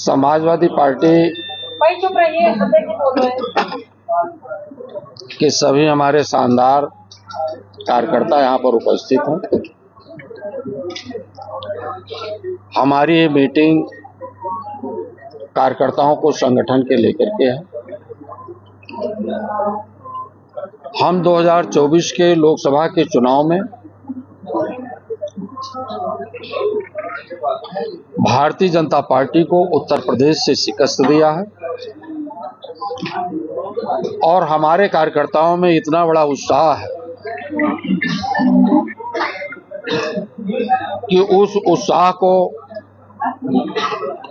Samajwadi party चुप रहिए, बोल रहे हैं। के सभी हमारे शानदार कार्यकर्ता यहाँ पर उपस्थित हैं। हमारी ये मीटिंग कार्यकर्ताओं को संगठन के लेकर के है। हम 2024 के लोकसभा के चुनाव में भारतीय जनता पार्टी को उत्तर प्रदेश से शिकस्त दिया है और हमारे कार्यकर्ताओं में इतना बड़ा उत्साह है कि उस उत्साह को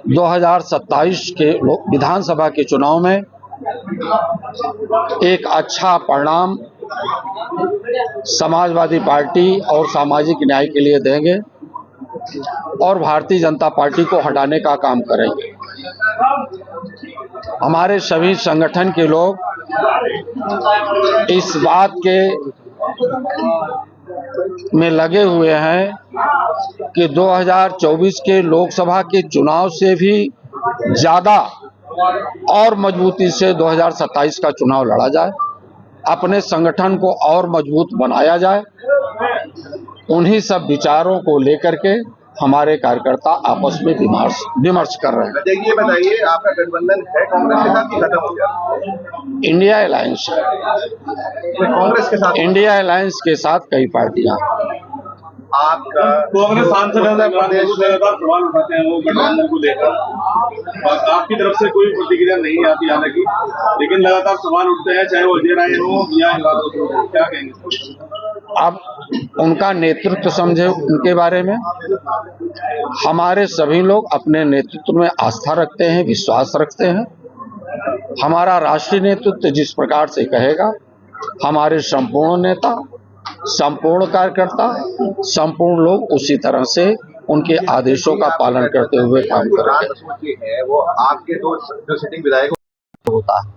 2027 के विधानसभा के चुनाव में एक अच्छा परिणाम समाजवादी पार्टी और सामाजिक न्याय के लिए देंगे और भारतीय जनता पार्टी को हटाने का काम करेंगे। हमारे सभी संगठन के लोग इस बात के में लगे हुए हैं कि 2024 के लोकसभा के चुनाव से भी ज्यादा और मजबूती से 2027 का चुनाव लड़ा जाए, अपने संगठन को और मजबूत बनाया जाए। उन्हीं सब विचारों को लेकर के हमारे कार्यकर्ता आपस में विमर्श कर रहे हैं। ये बताइए, आपका गठबंधन है कांग्रेस के साथ कि खत्म हो गया? इंडिया अलायंस है। कांग्रेस के साथ? इंडिया अलायंस के साथ कई पार्टियां। आपका कांग्रेस सांसद लगातार सवाल उठाते हैं वो गठबंधन को लेकर और आपकी तरफ से कोई प्रतिक्रिया नहीं आती हालांकि, लेकिन लगातार सवाल उठते हैं, चाहे वो अजय राय हो या क्या कहेंगे? अब उनका नेतृत्व समझे, उनके बारे में हमारे सभी लोग अपने नेतृत्व में आस्था रखते हैं, विश्वास रखते हैं। हमारा राष्ट्रीय नेतृत्व जिस प्रकार से कहेगा, हमारे संपूर्ण नेता, संपूर्ण कार्यकर्ता, संपूर्ण लोग उसी तरह से उनके आदेशों का पालन करते हुए काम करेंगे। वो आपके दो जो सिटिंग विधायक होता है,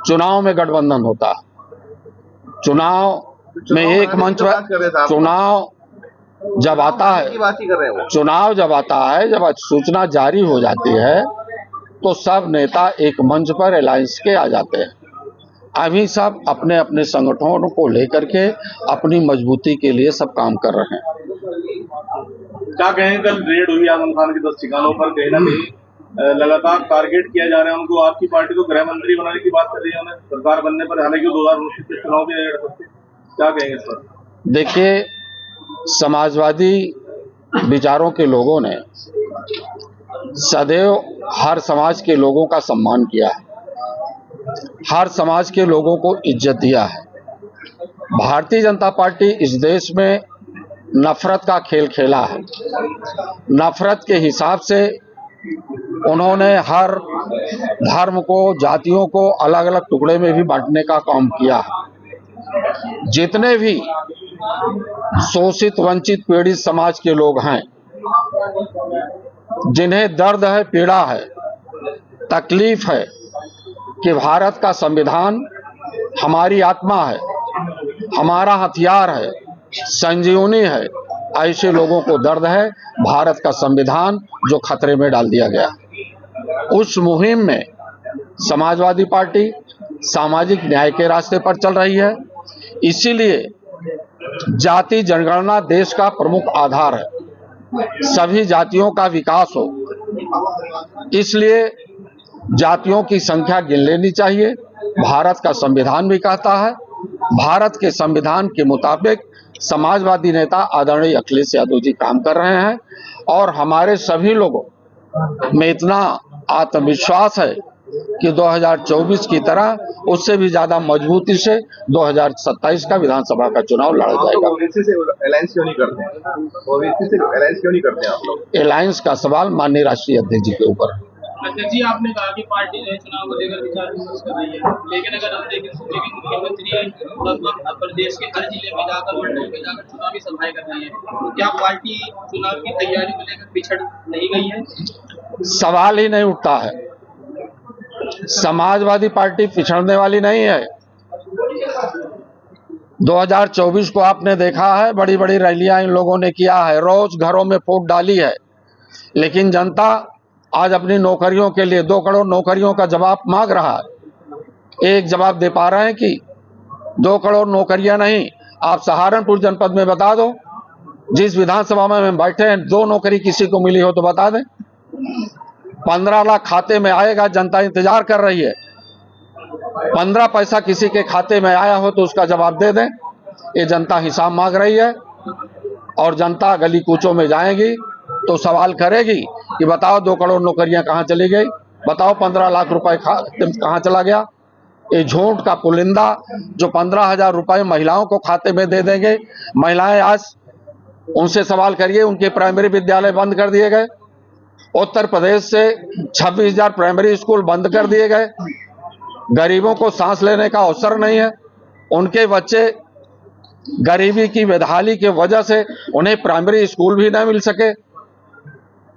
चुनाव में गठबंधन होता है। चुनाव में एक मंच पर चुनाव जब आता है, चुनाव जब आता है, जब सूचना जारी हो जाती है तो सब नेता एक मंच पर अलायंस के आ जाते हैं। अभी सब अपने अपने संगठनों को लेकर के अपनी मजबूती के लिए सब काम कर रहे हैं। क्या कहें, कल रेड हुई आजम खान के 10 ठिकानों पर, कहीं ना कहीं लगातार टारगेट किया जा रहा है उनको। आपकी पार्टी को गृह मंत्री बनाने की बात कर रही है उन्हें सरकार बनने पर, हालांकि 2019 के चुनाव भी लड़ सकते। क्या कहेंगे सर? देखिए, समाजवादी विचारों के लोगों ने सदैव हर समाज के लोगों का सम्मान किया है, हर समाज के लोगों को इज्जत दिया है। भारतीय जनता पार्टी इस देश में नफरत का खेल खेला है। नफरत के हिसाब से उन्होंने हर धर्म को, जातियों को अलग अलग टुकड़े में भी बांटने का काम किया है। जितने भी शोषित, वंचित, पीड़ित समाज के लोग हैं, जिन्हें दर्द है, पीड़ा है, तकलीफ है कि भारत का संविधान हमारी आत्मा है, हमारा हथियार है, संजीवनी है, ऐसे लोगों को दर्द है भारत का संविधान जो खतरे में डाल दिया गया। उस मुहिम में समाजवादी पार्टी सामाजिक न्याय के रास्ते पर चल रही है। इसीलिए जाति जनगणना देश का प्रमुख आधार है, सभी जातियों का विकास हो, इसलिए जातियों की संख्या गिन लेनी चाहिए। भारत का संविधान भी कहता है। भारत के संविधान के मुताबिक समाजवादी नेता आदरणीय अखिलेश यादव जी काम कर रहे हैं और हमारे सभी लोगों में इतना आत्मविश्वास है कि 2024 की तरह उससे भी ज्यादा मजबूती से 2027 का विधानसभा का चुनाव लड़ा जाएगा। अलायंस क्यों नहीं करते हैं? अलायंस क्यों नहीं करते हैं आप लोग? अलायंस का सवाल माननीय राष्ट्रीय अध्यक्ष जी के ऊपर है। अध्यक्ष जी, आपने कहा कि पार्टी जो है चुनाव को लेकर विचार विमर्श कर रही है, लेकिन अगर हम देखें मुख्यमंत्री लगभग प्रदेश के हर जिले में जाकर, मंडल में जाकर चुनावी सभाएं कर रही है, तो क्या पार्टी चुनाव की तैयारी को लेकर पिछड़ नहीं गई है? सवाल ही नहीं उठता है। समाजवादी पार्टी पिछड़ने वाली नहीं है। 2024 को आपने देखा है, बड़ी बड़ी रैलियां इन लोगों ने किया है, रोज घरों में फूट डाली है, लेकिन जनता आज अपनी नौकरियों के लिए 2 करोड़ नौकरियों का जवाब मांग रहा है। एक जवाब दे पा रहे हैं कि 2 करोड़ नौकरियां नहीं, आप सहारनपुर जनपद में बता दो, जिस विधानसभा में हम बैठे हैं 2 नौकरी किसी को मिली हो तो बता दें। 15 लाख खाते में आएगा, जनता इंतजार कर रही है। 15 पैसा किसी के खाते में आया हो तो उसका जवाब दे दें। ये जनता हिसाब मांग रही है और जनता गली कूचों में जाएगी तो सवाल करेगी कि बताओ 2 करोड़ नौकरियां कहां चली गई, बताओ 15 लाख रुपए कहां चला गया। ये झूठ का पुलिंदा जो 15,000 रुपए महिलाओं को खाते में दे देंगे। महिलाएं आज उनसे सवाल करिए, उनके प्राइमरी विद्यालय बंद कर दिए गए। उत्तर प्रदेश से 26,000 प्राइमरी स्कूल बंद कर दिए गए। गरीबों को सांस लेने का अवसर नहीं है। उनके बच्चे गरीबी की बेदहाली की वजह से उन्हें प्राइमरी स्कूल भी न मिल सके।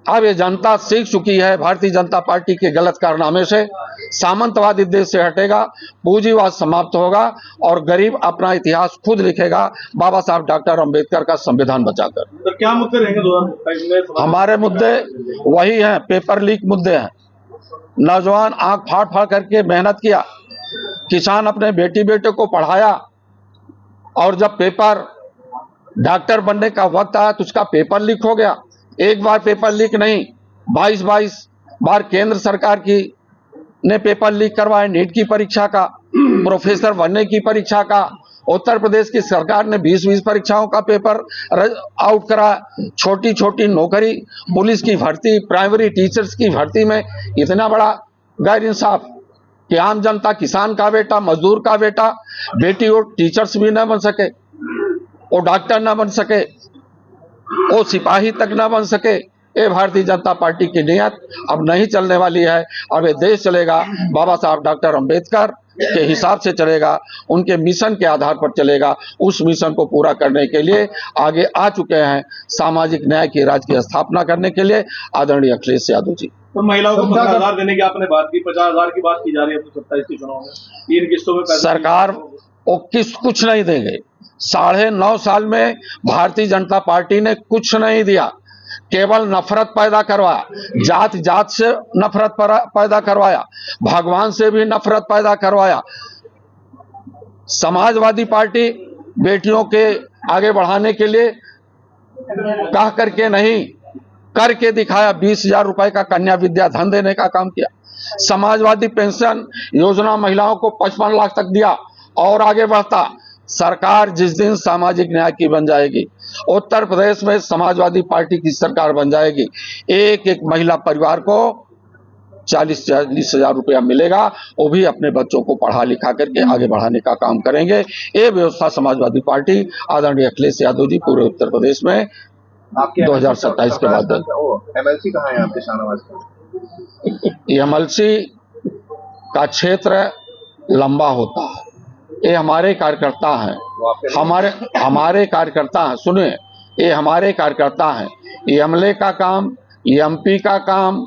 अब ये जनता सीख चुकी है भारतीय जनता पार्टी के गलत कारनामे से। सामंतवादी देश से हटेगा, पूंजीवाद समाप्त होगा और गरीब अपना इतिहास खुद लिखेगा बाबा साहब डॉक्टर अंबेडकर का संविधान बचाकर। तो क्या मुद्दे रहेंगे 2027 में? हमारे मुद्दे वही हैं, पेपर लीक मुद्दे हैं। नौजवान आंख फाड़ फाड़ करके मेहनत किया, किसान अपने बेटी बेटे को पढ़ाया और जब पेपर डॉक्टर बनने का वक्त आया तो उसका पेपर लीक हो गया। एक बार पेपर लीक नहीं, 22 बार केंद्र सरकार की ने पेपर लीक करवाए। नीट की परीक्षा का, प्रोफेसर बनने की परीक्षा का, उत्तर प्रदेश की सरकार ने 20 परीक्षाओं का पेपर आउट करा। छोटी छोटी नौकरी, पुलिस की भर्ती, प्राइमरी टीचर्स की भर्ती में इतना बड़ा गैर इंसाफ कि आम जनता, किसान का बेटा, मजदूर का बेटा, बेटी वो टीचर्स भी न बन सके, वो डॉक्टर न बन सके, वो सिपाही तक न बन सके। ये भारतीय जनता पार्टी की नीयत अब नहीं चलने वाली है। अब ये देश चलेगा बाबा साहब डॉक्टर अंबेडकर के हिसाब से चलेगा, उनके मिशन के आधार पर चलेगा। उस मिशन को पूरा करने के लिए आगे आ चुके हैं सामाजिक न्याय की राज्य की स्थापना करने के लिए आदरणीय अखिलेश यादव जी। तो महिलाओं को 15,000 देने की आपने बात की, 50,000 की बात की जा रही है 27 के चुनाव में। 3 किस्तों में सरकार वो कुछ नहीं देंगे। 9.5 साल में भारतीय जनता पार्टी ने कुछ नहीं दिया, केवल नफरत पैदा करवाया। जात जात से नफरत पैदा करवाया, भगवान से भी नफरत पैदा करवाया। समाजवादी पार्टी बेटियों के आगे बढ़ाने के लिए कह करके नहीं, करके दिखाया। 20,000 रुपए का कन्या विद्या धन देने का काम किया। समाजवादी पेंशन योजना महिलाओं को 55 लाख तक दिया और आगे बढ़ता। सरकार जिस दिन सामाजिक न्याय की बन जाएगी, उत्तर प्रदेश में समाजवादी पार्टी की सरकार बन जाएगी, एक एक महिला परिवार को 40,000 रुपया मिलेगा। वो भी अपने बच्चों को पढ़ा लिखा करके आगे बढ़ाने का काम करेंगे। ये व्यवस्था समाजवादी पार्टी आदरणीय अखिलेश यादव जी पूरे उत्तर प्रदेश में आपके 2027 के बाद। MLC कहाँ है आपके शाहनवाज का? MLC का क्षेत्र लंबा होता है। ये हमारे कार्यकर्ता हैं, हमारे कार्यकर्ता हैं। सुनिए, ये हमारे कार्यकर्ता हैं। MLA का काम, MP का काम,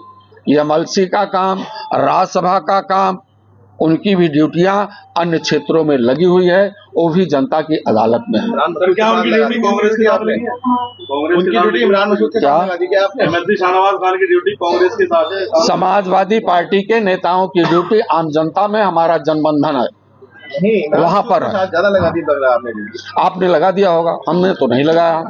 MLC का काम, राज्यसभा का काम, उनकी भी ड्यूटियां अन्य क्षेत्रों में लगी हुई है, वो भी जनता की अदालत में है। क्या उनकी ड्यूटी कांग्रेस के साथ नहीं है? कांग्रेस की ड्यूटी इमरान मसूद के साथ लगा दी क्या आपने? MLC शाहनवाज खान की ड्यूटी कांग्रेस के साथ है। समाजवादी पार्टी के नेताओं की ड्यूटी आम जनता में हमारा जनबंधन है, वहां पर है। ज्यादा लगा दी लग रहा है आपने ड्यूटी। आपने लगा दिया होगा, हमने तो नहीं लगाया।